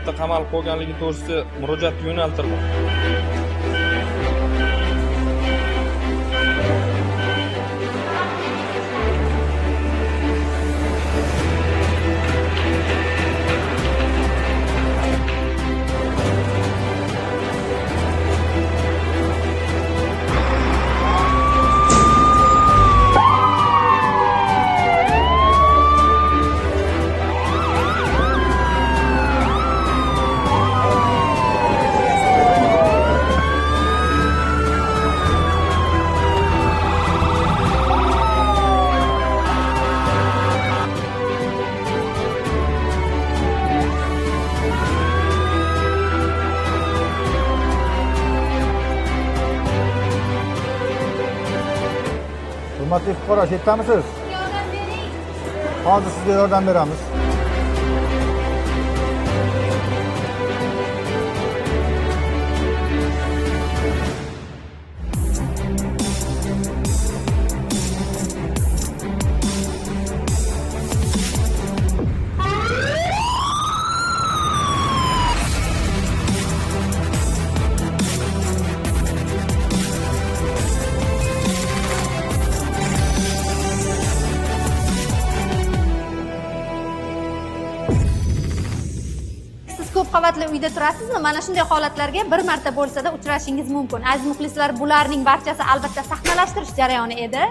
liftda qamalib qolganligi to'g'risida murojaat yo'naltirdim. Hurmatli fuqaro, yetdamisiz? Yordam bering. Hozir sizga yordam beramiz. Ko'p qavatli uyda turasizmi? Mana shunday holatlarga bir marta bo'lsa-da uchrashingiz mumkin. Aziz muxlislar, bularning barchasi albatta sahnalashtirish jarayoni edi.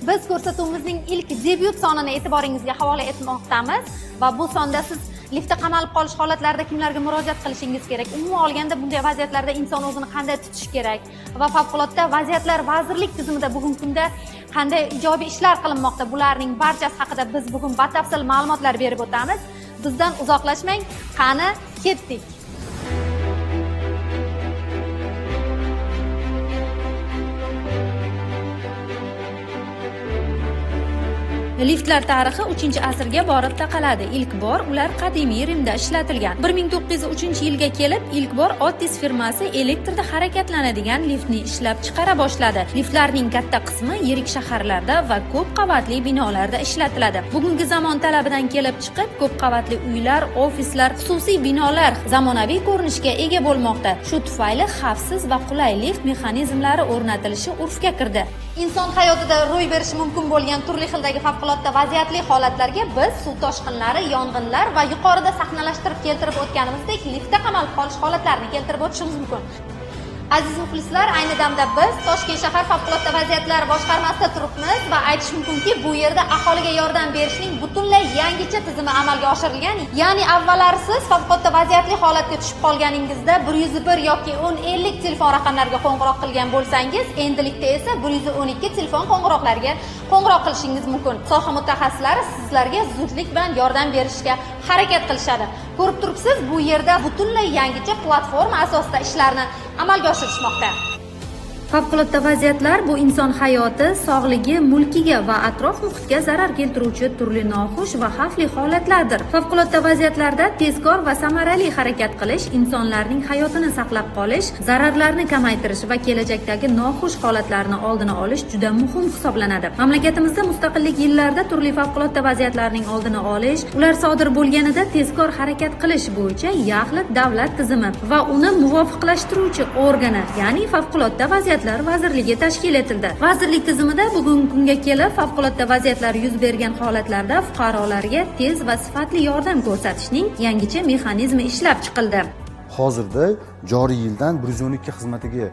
Biz ko'rsatuvimizning ilk debyut sonini e'tiboringizga havola etmoqdamiz va bu sonda siz liftda qamalib qolish holatlarida kimlarga murojaat qilishingiz kerak? Umuman olganda bunday vaziyatlarda inson o'zini qanday tutish kerak va favqulodda vaziyatlar vazirlik tizimida bugungi kunda qanday ijobiy ishlar qilinmoqda? Bularning barchasi haqida biz bugun batafsil ma'lumotlar berib o'tamiz. Bizdan uzoqlashmang, qani ketdik. Liftlar tarixi 3-asrga borib taqaladi. Ilk bor ular qadimiy Rimda ishlatilgan. 1903-yilga kelib ilk bor Otis firmasi elektrda harakatlanadigan liftni ishlab chiqara boshladi. Liftlarning katta qismi yirik shaharlarda va ko'p qavatli binolarda ishlatiladi. Bugungi zamon talabidan kelib chiqib, ko'p qavatli uylar, ofislar, xususiy binolar zamonaviy ko'rinishga ega bo'lmoqda. Shu tufayli xavfsiz va qulay lift mexanizmlari o'rnatilishi urfga kirdi. Inson hayotida ro'y berishi mumkin bo'lgan turli xildagi favqulodda vaziyatli holatlarga biz suv toshqinlari, yong'inlar va yuqorida sahnalashtirib keltirib o'tganimizdek liftda qamalib qolish holatlarini keltirib o'tishimiz mumkin. Aziz muxlislar, ayni damda biz Toshkent shahar favqulodda vaziyatlar boshqarmasida turibmiz va aytish mumkinki, bu yerda aholiga yordam berishning butunlay yangicha tizimi amalga oshirilgan. Ya'ni avvallari siz favqulodda vaziyatli holatga tushib qolganingizda 101 yoki 1050 telefon raqamlariga qo'ng'iroq qilgan bo'lsangiz, endilikda esa 112 telefon qo'ng'iroqlariga qo'ng'iroq qilishingiz mumkin. Soha mutaxassislari sizlarga zudlik bilan yordam berishga harakat qilishadi. Ko'rib turibsiz, bu yerda butunlay yangicha platforma asosida ishlarni amalga oshirishmoqda. Favqulodda vaziyatlar bu inson hayoti, sog'ligi, mulkiga va atrof muhitga zarar keltiruvchi turli noxush va xavfli holatlardir. Favqulodda vaziyatlarda tezkor va samarali harakat qilish, insonlarning hayotini saqlab qolish, zararlarni kamaytirish va kelajakdagi noxush holatlarni oldini olish juda muhim hisoblanadi. Mamlakatimizda mustaqillik yillarida turli favqulodda vaziyatlarning oldini olish, ular sodir bo'lganida tezkor harakat qilish bo'yicha yaxlit davlat tizimi va uni muvofiqlashtiruvchi organi, ya'ni favqulodda vaziyatlar vazirligi tashkil etildi. Vazirlik tizimida bugungi kunga kelib favqulodda vaziyatlar yuz bergan holatlarda fuqarolarga tez va sifatli yordam ko'rsatishning yangicha mexanizmi ishlab chiqildi. Hozirda joriy yildan 112 xizmatiga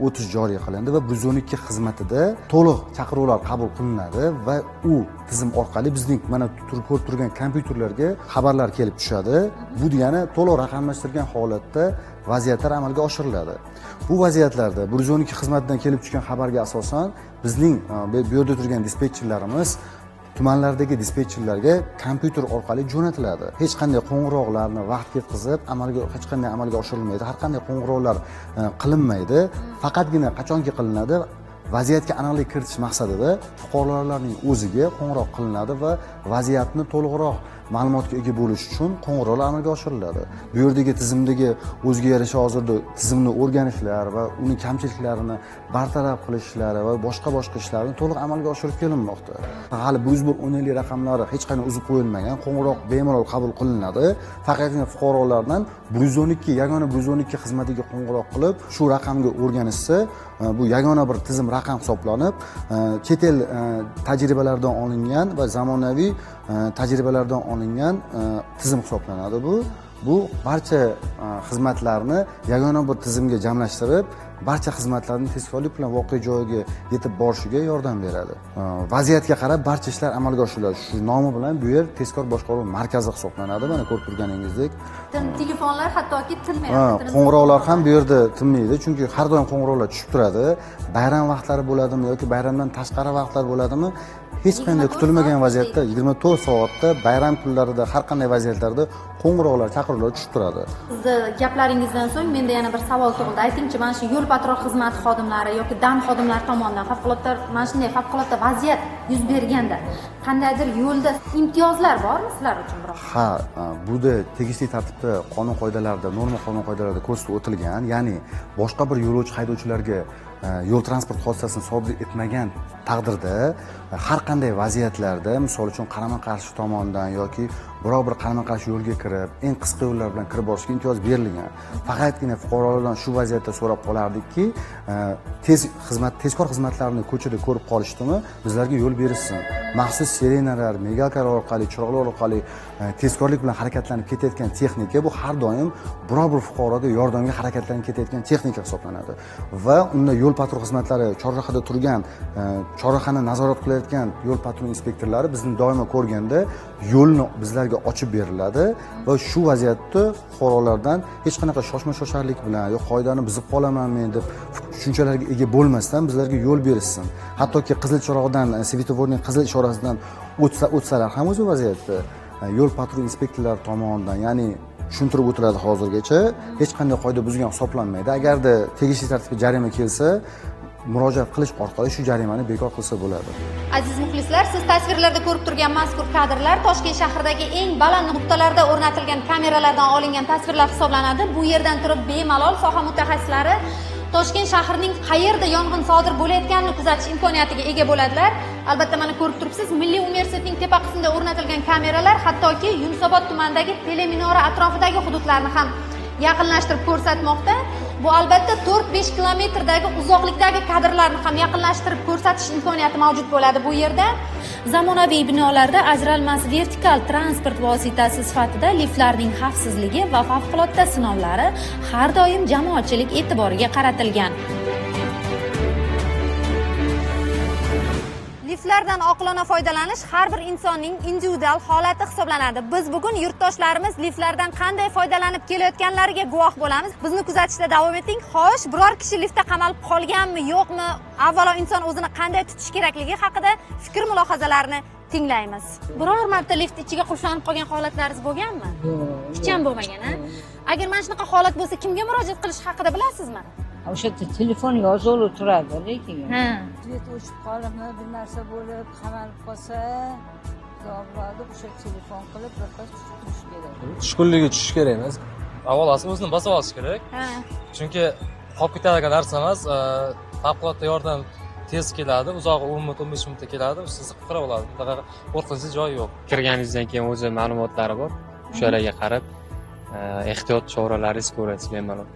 o'tish joriy qilindi va 112 xizmatida to'liq chaqiruvlar qabul qilinadi va u tizim orqali bizning mana ko'rib turgan kompyuterlarga xabarlar kelib tushadi. Bu degani to'liq raqamlashtirilgan holatda vaziyatlar amalga oshiriladi. Bu vaziyatlarda 112 xizmatidan kelib tushgan xabarga asosan bizning bu yerda turgan dispetcherlarimiz tumanlardagi dispetcherlarga kompyuter orqali jo'natiladi. Hech qanday qo'ng'iroqlarni vaqt ketkazib, hech qanday amalga oshirilmaydi. Har qanday qo'ng'iroqlar qilinmaydi. Faqatgina qachonki qilinadi, vaziyatga aniqlik kiritish maqsadida fuqarolarning o'ziga qo'ng'iroq qilinadi va vaziyatni to'liqroq ma'lumotga ega bo'lish uchun qo'ng'iroqlar amalga oshiriladi. Bu yerdagi tizimdagi o'ziga yarasha hozirda tizimni o'rganishlar va uning kamchiliklarini bartaraf qilish ishlari va boshqa ishlarni to'liq amalga oshirib kelinmoqda. Hali bu 110 raqamlari hech qanday uzib qo'yilmagan, qo'ng'iroq bemalol qabul qilinadi. Faqatgina fuqarolardan 112 yagona 112 xizmatiga qo'ng'iroq qilib, shu raqamga o'rganishsa, bu yagona bir tizim raqam hisoblanib, chet el tajribalaridan olingan va zamonaviy tajribalardan olingan tizim hisoblanadi bu barcha xizmatlarni yagona bir tizimga jamlashtirib, barcha xizmatlarning tezkorlik bilan voqea joyiga yetib borishiga yordam beradi. Vaziyatga qarab barcha ishlar amalga oshiriladi. Shu nomi bilan bu yer tezkor boshqaruv markazi hisoblanadi. Mana ko'rib turganingizdek, telefonlar hattoki tinmayapti. Qo'ng'iroqlar ham bu yerda tinmaydi, chunki har doim qo'ng'iroqlar tushib turadi. Bayram vaqtlari bo'ladimi yoki bayramdan tashqari vaqtlar bo'ladimi? Hech qanday kutilmagan vaziyatda 24 soatda bayram kunlarida har qanday vaziyatlarda qo'ng'iroqlar, chaqiruvlar tushib turadi. Sizni gaplaringizdan so'ng menda yana bir savol tug'ildi. Aytingchi, mana shu yo'l patrul xizmati xodimlari yoki dan xodimlari tomonidan mana shunday favqulodda vaziyat yuz berganda qandaydir yo'lda imtiyozlar bormi sizlar uchun biroq? Ha, bunda tegishli tartibda qonun qoidalarida, norma qonun qoidalarida ko'rsatib o'tilgan, ya'ni boshqa bir yo'lovchi haydovchilarga yo'l transport hodisasini sodir etmagan taqdirda har qanday vaziyatlarda, misol uchun qarama-qarshi tomondan yoki biror bir qarama-qarshi yo'lga kirib, eng qisqa yo'llar bilan kirib borishga imtiyoz berilgan. Faqatgina fuqarolardan shu vaziyatda so'rab qolardikki, tezkor xizmatlarni ko'chada ko'rib qolishdimi, bizlarga yo'l berishsin. Maxsus sirenalar, migalkalar orqali, chiroqlar orqali tezkorlik bilan harakatlanib ketayotgan texnika bu har doim biror bir fuqaroga yordamga harakatlanib ketayotgan texnika hisoblanadi. Va unda yo'l patrul xizmatlari chorrahada turgan, chorrahani nazorat qilayotgan yo'l patrul inspektorlari bizni doimo ko'rganda yo'lni bizlarga ochib beriladi va shu vaziyatda fuqarolardan hech qanaqa shoshma-shosharlik bilan yo'q qoidani buzib qolamanmen deb tushunchalarga ega bo'lmasdan bizlarga yo'l berishsin. Hattoki qizil chiroqdan, svetoforning qizil ishorasidan o'tsalar ham o'zi vaziyatda yo'l patrul inspektorlari tomonidan, ya'ni tushuntirib o'tiladi hozirgacha hech qanday qoida buzgan hisoblanmaydi. Agarda tegishli tartibga jarima kelsa, murojaat qilish orqali shu jarimani bekor qilsa bo'ladi. Aziz muxlislar, siz tasvirlarda ko'rib turgan mazkur kadrlar Toshkent shahridagi eng baland nuqtalarda o'rnatilgan kameralardan olingan tasvirlar hisoblanadi. Bu yerdan turib bemalol soha mutaxassislari Toshkent shahrining qayerda yong'in sodir bo'layotganini kuzatish imkoniyatiga ega bo'ladilar. Albatta, mana ko'rib turibsiz, Milliy universitetning tepa qismida o'rnatilgan kameralar hattoki Yunusobod tumanidagi teleminora atrofidagi hududlarni ham yaqinlashtirib ko'rsatmoqda. Bu albatta 4-5 kilometrdagi uzoqlikdagi kadrlarni ham yaqinlashtirib ko'rsatish imkoniyati mavjud bo'ladi bu yerda. Zamonaviy binolarda ajralmas vertikal transport vositasi sifatida liftlarning xavfsizligi va favqulodda sinovlari har doim jamoatchilik e'tiboriga qaratilgan. Liftlardan oqilona foydalanish har bir insonning individual holati hisoblanadi. Biz bugun yurtdoshlarimiz liftlardan qanday foydalanib kelayotganlariga guvoh bo'lamiz. Bizni kuzatishda davom eting. Xo'sh, biror kishi liftda qamalib qolganmi, yo'qmi? Avvalo inson o'zini qanday tutish kerakligi haqida fikr mulohazalarini tinglaymiz. Biror marta lift ichiga qulflanib qolgan holatlaringiz bo'lganmi? Hech ham bo'lmagan, ha? Agar mana shunaqa holat bo'lsa, kimga murojaat qilish haqida bilasizmi? O'sha yerda telefon yozuvli turadi, lekin Svet o'chib qolibmi, bir narsa bo'lib, qamalib qolsa, bo'ladi, o'sha telefon qilib birpas turish kerak. Tushkunlikka tushish kerak emas. Avvalasi o'zini bosib olish kerak. Chunki qolib ketadigan narsa emas, favqulodda yordam tez keladi, uzog'i 10 minut, 15 minutda keladi, sizni qutqarib oladi. Bunaqa qo'rqinchli joyi yo'q. Kirganingizdan keyin o'zi ma'lumotlari bor. O'shalarga qarab ehtiyot choralaringiz ko'rasiz bemalol.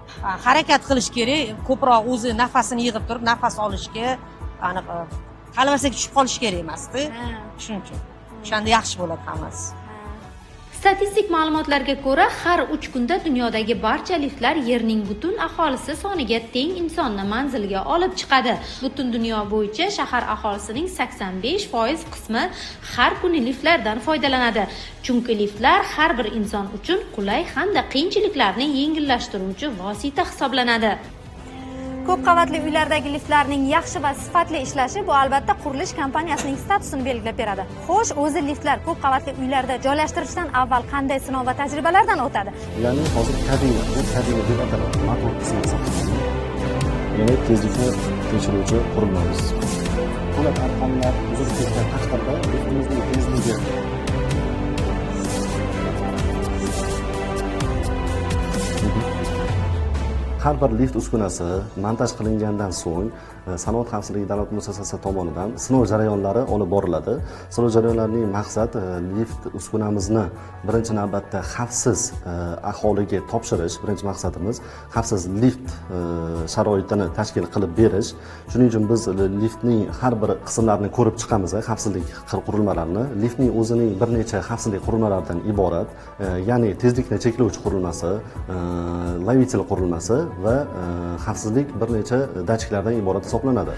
Harakat qilish kerak, ko'proq o'zi nafasini yig'ib turib, nafas olishga, aniq qalmasak tushib qolish kerak emas-da. Shuning uchun. O'shanda yaxshi bo'ladi hammasi. Statistik ma'lumotlarga ko'ra, har 3 kunda dunyodagi barcha liftlar yerning butun aholisi soniga teng insonni manzilga olib chiqadi. Butun dunyo bo'yicha shahar aholisining 85% qismi har kuni liftlardan foydalanadi. Chunki liftlar har bir inson uchun qulay hamda qiyinchiliklarni yengillashtiruvchi vosita hisoblanadi. Ko'p qavatli uylardagi liftlarning yaxshi va sifatli ishlashi bu albatta qurilish kompaniyasining statusini belgilab beradi. Xo'sh, o'zi liftlar ko'p qavatli uylarda joylashtirishdan avval qanday sinov va tajribalardan o'tadi? Ularning hozir kabina deb ataladi, motor qismi hisoblanadi. Ya'ni tezlikni tekshiruvchi qurilmamiz. Po'lat arqonlar uzib ketgan taqdirda liftimizning tezligi har bir lift uskunasi montaj qilingandan so'ng sanoat xavfsizligi davlat muassasasi tomonidan sinov jarayonlari olib boriladi. Sinov jarayonlarining maqsad lift uskunamizni birinchi navbatda xavfsiz aholiga topshirish, birinchi maqsadimiz xavfsiz lift sharoitini tashkil qilib berish. Shuning uchun biz liftning har bir qismlarini ko'rib chiqamiz, xavfsizlik qurilmalarini. Liftning o'zining bir necha xavfsizlik qurilmalaridan iborat, ya'ni tezlikni cheklovchi qurilmasi, lovitel qurilmasi va xavfsizlik bir necha datchiklardan iborat hisoblanadi.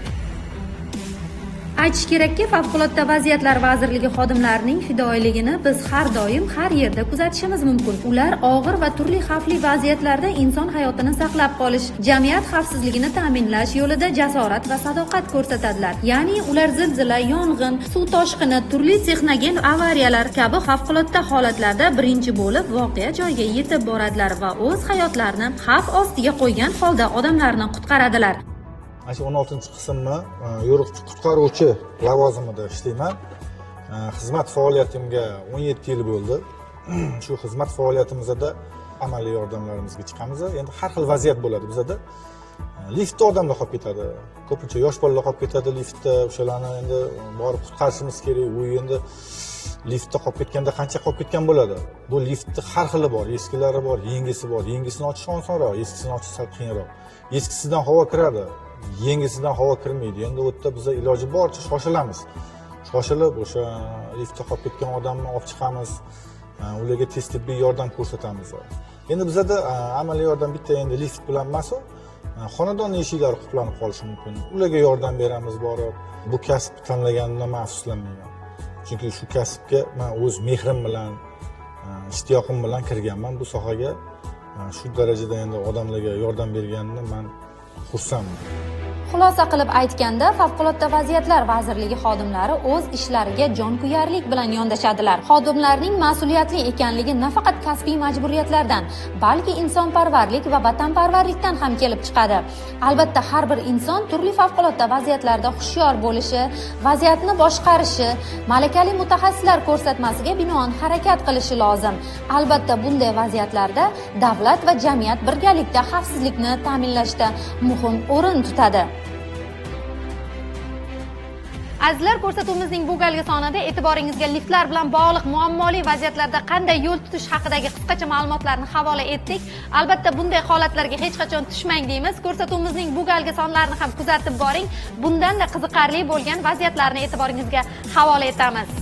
Aytish kerakki, Favqulodda vaziyatlar vazirligi xodimlarining fidoyiligini biz har doim har yerda kuzatishimiz mumkin. Ular og'ir va turli xavfli vaziyatlarda inson hayotini saqlab qolish, jamiyat xavfsizligini ta'minlash yo'lida jasorat va sadoqat ko'rsatadilar. Ya'ni ular zilzila, yong'in, suv toshqini, turli texnogen avariyalar kabi favqulodda holatlarda birinchi bo'lib voqea joyiga yetib boradilar va o'z hayotlarini xavf ostiga qo'ygan holda odamlarni qutqaradilar. Mana shu 16-qismni yo'riqchi qutqaruvchi lavozimida ishlayman. Xizmat faoliyatimga 17 yil bo'ldi. Shu xizmat faoliyatimizda amaliy yordamlarimizga chiqamiz. Endi har xil vaziyat bo'ladi bizda. Liftda odamlar qolib ketadi. Ko'pincha yosh bolalar qolib ketadi liftda. O'shalarni endi borib qutqarishimiz kerak. U endi liftda qolib ketganda qancha qolib ketgan bo'ladi? Bu liftni har xili bor, eskilari bor, yengisi bor. Yengisini ochish osonroq, eskisini ochish sal qiyinroq. Eskisidan havo kiradi. Yengisidan havo kirmaydi. Endi u yerda biz iloji boricha shoshilamiz. Shoshilib o'sha liftda qolib ketgan odamni olib chiqamiz. Ularga tez tibbiy yordam ko'rsatamiz. Endi bizda amaliy yordam bitta endi lift bilan emas, xonadon eshiklari qulflanib qolishi mumkin. Ularga yordam beramiz borib. Bu kasb tanlaganimdan men afsuslanmayman. Chunki shu kasbga men o'z mehrim bilan, ishtiyoqim bilan kirganman bu sohaga. Shu darajada endi odamlarga yordam berganimdan men xursandman. Xulosa qilib aytganda, Favqulodda vaziyatlar vazirligi xodimlari o'z ishlariga jonkuyarlik bilan yondashadilar. Xodimlarning mas'uliyatli ekanligi nafaqat kasbiy majburiyatlardan, balki insonparvarlik va vatanparvarlikdan ham kelib chiqadi. Albatta, har bir inson turli favqulodda vaziyatlarda hushyor bo'lishi, vaziyatni boshqarishi, malakali mutaxassislar ko'rsatmasiga binoan harakat qilishi lozim. Albatta, bunday vaziyatlarda davlat va jamiyat birgalikda xavfsizlikni ta'minlashda muhim o'rin tutadi. Azizlar, ko'rsatuvimizning bu galgi sonida e'tiboringizga liftlar bilan bog'liq muammoli vaziyatlarda qanday yo'l tutish haqidagi qisqacha ma'lumotlarni havola etdik. Albatta, bunday holatlarga hech qachon tushmang deymiz. Ko'rsatuvimizning bu galgi sonlarini ham kuzatib boring. Bundan da qiziqarli bo'lgan vaziyatlarni e'tiboringizga havola etamiz.